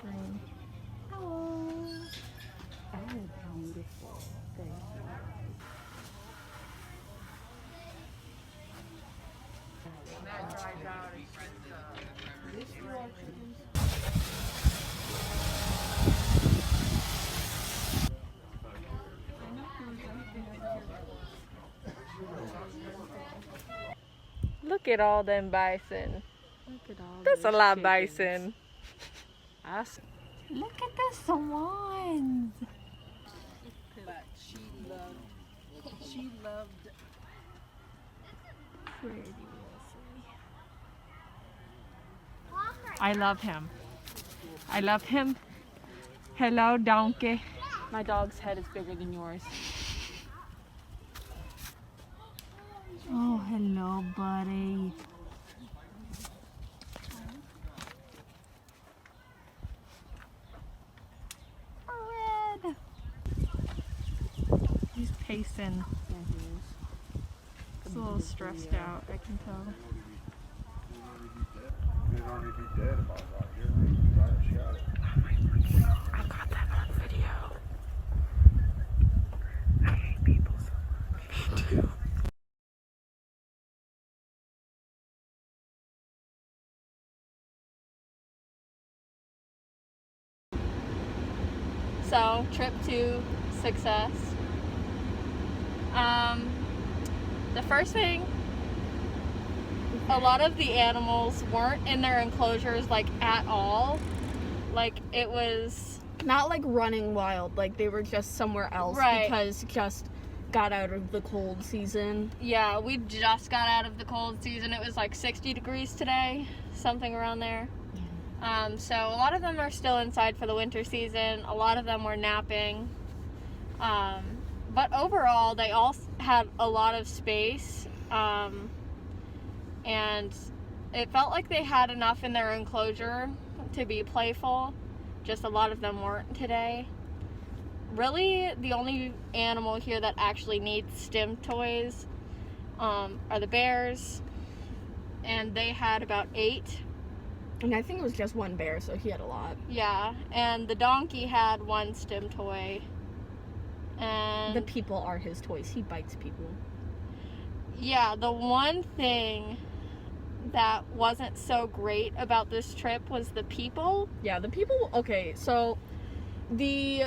green. Oh, beautiful. Thank you. Look at all them bison. Look at all That's a those lot of chickens. bison. Look at the swans. But she loved Pretty Wilson. I love him. I love him. Hello, donkey. My dog's head is bigger than yours. Oh, hello, buddy. Red. He's pacing. Yeah, he is. He's a little stressed out, I can tell. You'd already be dead about right here. Because I shot it. I got that on video. I hate people so much. Me too. So, trip to success. The first thing, a lot of the animals weren't in their enclosures like at all. Like it was Not like running wild, like they were just somewhere else Right. because just got out of the cold season. yeah, we just got out of the cold season. It was like 60 degrees today, something around there. So a lot of them are still inside for the winter season. A lot of them were napping. But overall, they all had a lot of space. And it felt like they had enough in their enclosure to be playful. Just a lot of them weren't today. Really, the only animal here that actually needs stim toys are the bears. And they had about 8. And I think it was just one bear, so he had a lot. Yeah, and the donkey had 1 stim toy. And The people are his toys. He bites people. yeah, the one thing that wasn't so great about this trip was the people. Yeah, the people. Okay, so the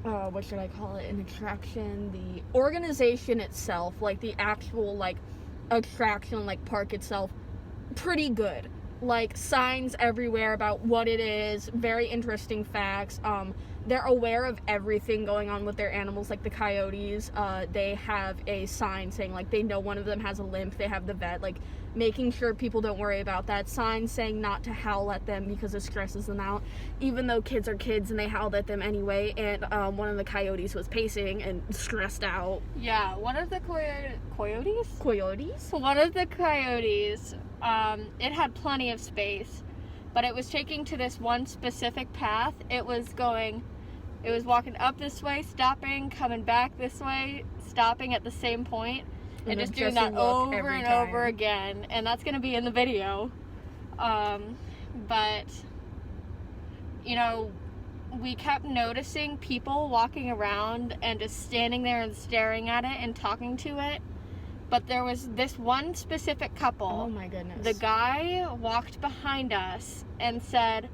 what should I call it? An attraction. The organization itself, like the actual like attraction, like park itself, pretty good. Like signs everywhere about what it is. Very interesting facts. They're aware of everything going on with their animals, like the coyotes. They have a sign saying, like, they know one of them has a limp. They have the vet, like, making sure people don't worry about that. Sign saying not to howl at them because it stresses them out, even though kids are kids and they howled at them anyway. And one of the coyotes was pacing and stressed out. Yeah, one of the coyotes? Coyotes? One of the coyotes, it had plenty of space, but it was taking to this one specific path. It was walking up this way, stopping, coming back this way, stopping at the same point, and just doing that over and over again. And that's going to be in the video. But, you know, we kept noticing people walking around and just standing there and staring at it and talking to it. But there was this one specific couple. Oh my goodness. The guy walked behind us and said,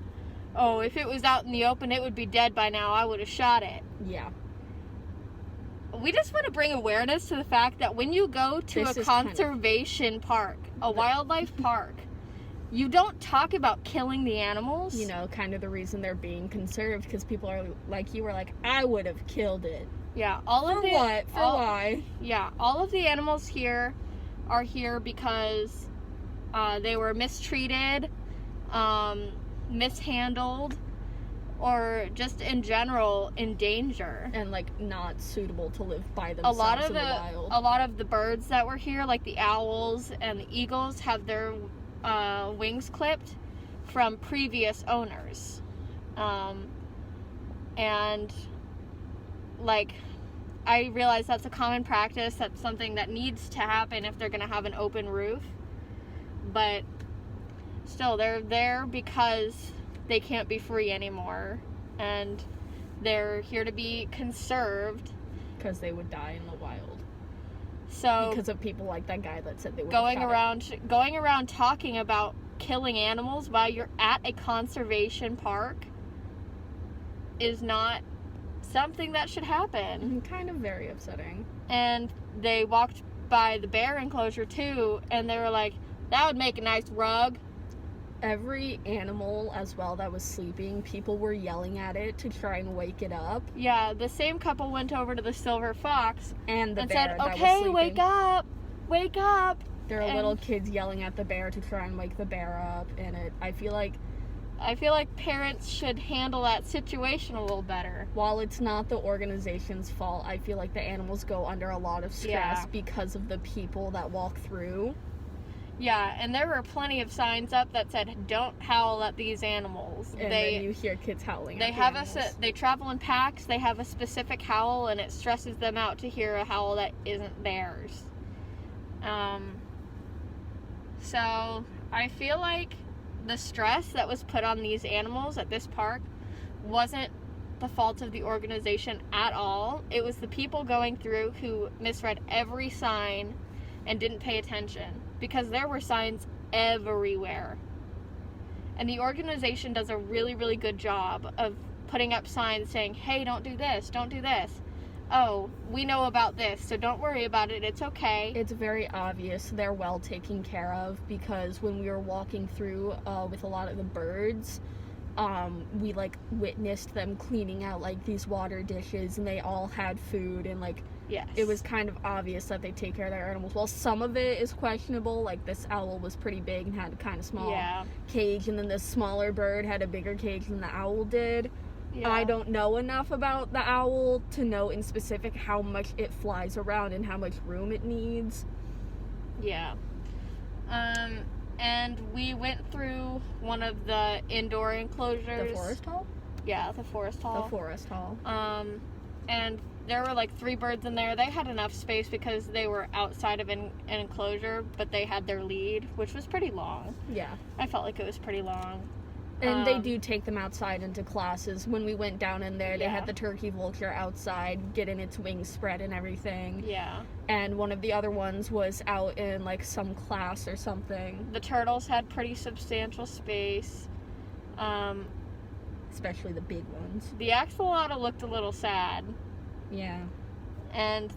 "Oh, if it was out in the open, it would be dead by now. I would have shot it." Yeah. We just want to bring awareness to the fact that when you go to This a is kind of- conservation park, a wildlife park, you don't talk about killing the animals. You know, kind of the reason they're being conserved, because people are like, you were like, I would have killed it. Yeah, all of For the what? For why? Yeah, all of the animals here are here because they were mistreated, mishandled, or just in general in danger. And like not suitable to live by A themselves lot in the wild. a lot of the birds that were here, like the owls and the eagles, have their wings clipped from previous owners, and like I realize that's a common practice. That's something that needs to happen if they're going to have an open roof. But still, they're there because they can't be free anymore, and they're here to be conserved. Because they would die in the wild. So Because of people like that guy that said they would going around talking about killing animals while you're at a conservation park is not something that should happen. Kind of very upsetting. And they walked by the bear enclosure too, and they were like, that would make a nice rug. Every animal as well that was sleeping, people were yelling at it to try and wake it up. Yeah, the same couple went over to the silver fox And the and bear said, that was okay, sleeping. wake up. There are and- little kids yelling at the bear to try and wake the bear up, and I feel like parents should handle that situation a little better. while it's not the organization's fault, I feel like the animals go under a lot of stress Yeah. because of the people that walk through. Yeah, and there were plenty of signs up that said, don't howl at these animals. And then you hear kids howling They at the have animals. they travel in packs. They have a specific howl, and it stresses them out to hear a howl that isn't theirs. So I feel like the stress that was put on these animals at this park wasn't the fault of the organization at all. It was the people going through who misread every sign and didn't pay attention, because there were signs everywhere. And the organization does a really, really good job of putting up signs saying, hey, don't do this, don't do this. Oh, we know about this, so don't worry about it, it's okay. It's very obvious they're well taken care of, because when we were walking through with a lot of the birds, we like witnessed them cleaning out like these water dishes, and they all had food, and like Yes. it was kind of obvious that they take care of their animals. Well, some of it is questionable, like this owl was pretty big and had a kind of small Yeah. cage, and then this smaller bird had a bigger cage than the owl did. Yeah. I don't know enough about the owl to know in specific how much it flies around and how much room it needs. Yeah. And we went through one of the indoor enclosures. The forest hall? Yeah, the forest hall. The forest hall. And there were like 3 birds in there. They had enough space because they were outside of an enclosure, but they had their lead, which was pretty long. Yeah. I felt like it was pretty long. And they do take them outside into classes. When we went down in there, they Yeah. had the turkey vulture outside getting its wings spread and everything. Yeah. And one of the other ones was out in like some class or something. The turtles had pretty substantial space. Especially the big ones. The axolotl looked a little sad. Yeah. And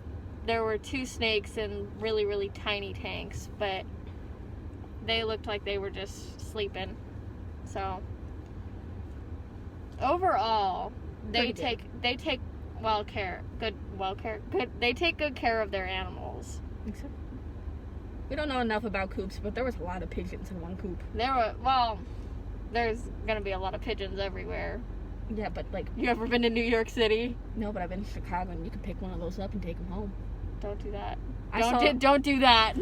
there were 2 snakes in really, really tiny tanks, but they looked like they were just sleeping. So overall, they Pretty take they take good care of their animals. Except we don't know enough about coops, but there was a lot of pigeons in one coop. There's gonna be a lot of pigeons everywhere. Yeah, but like, You ever been to New York City? no, but I've been to Chicago, and you can pick one of those up and take them home. Don't do that. I Don't do that.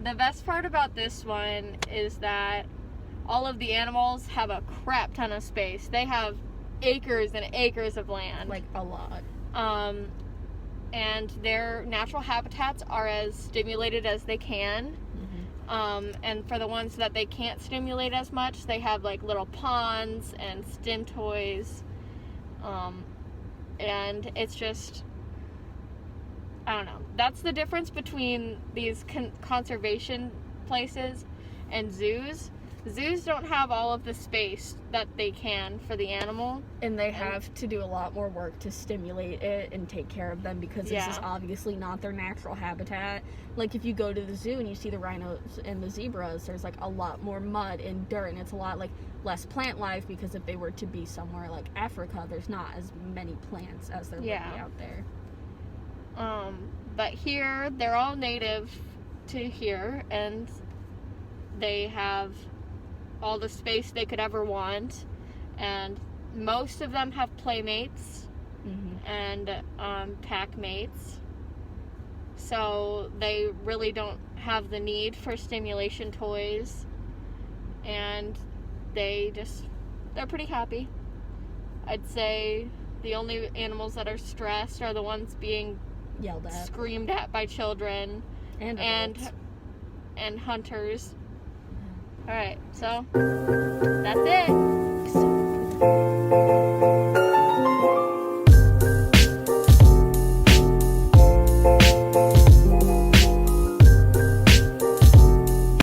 The best part about this one is that all of the animals have a crap ton of space. They have acres and acres of land. like a lot. And their natural habitats are as stimulated as they can. And for the ones that they can't stimulate as much, they have like little ponds and stim toys. And it's just, I don't know. That's the difference between these conservation places and zoos. Zoos don't have all of the space that they can for the animal. And they have to do a lot more work to stimulate it and take care of them, because this is Yeah. obviously not their natural habitat. Like if you go to the zoo and you see the rhinos and the zebras, there's like a lot more mud and dirt, and it's a lot like less plant life, because if they were to be somewhere like Africa, there's not as many plants as there would be out there. But here, they're all native to here, and they have all the space they could ever want, and most of them have playmates and pack mates, so they really don't have the need for stimulation toys, and they're pretty happy. I'd say the only animals that are stressed are the ones being Yelled at. screamed at by children And and hunters. All right, so that's it.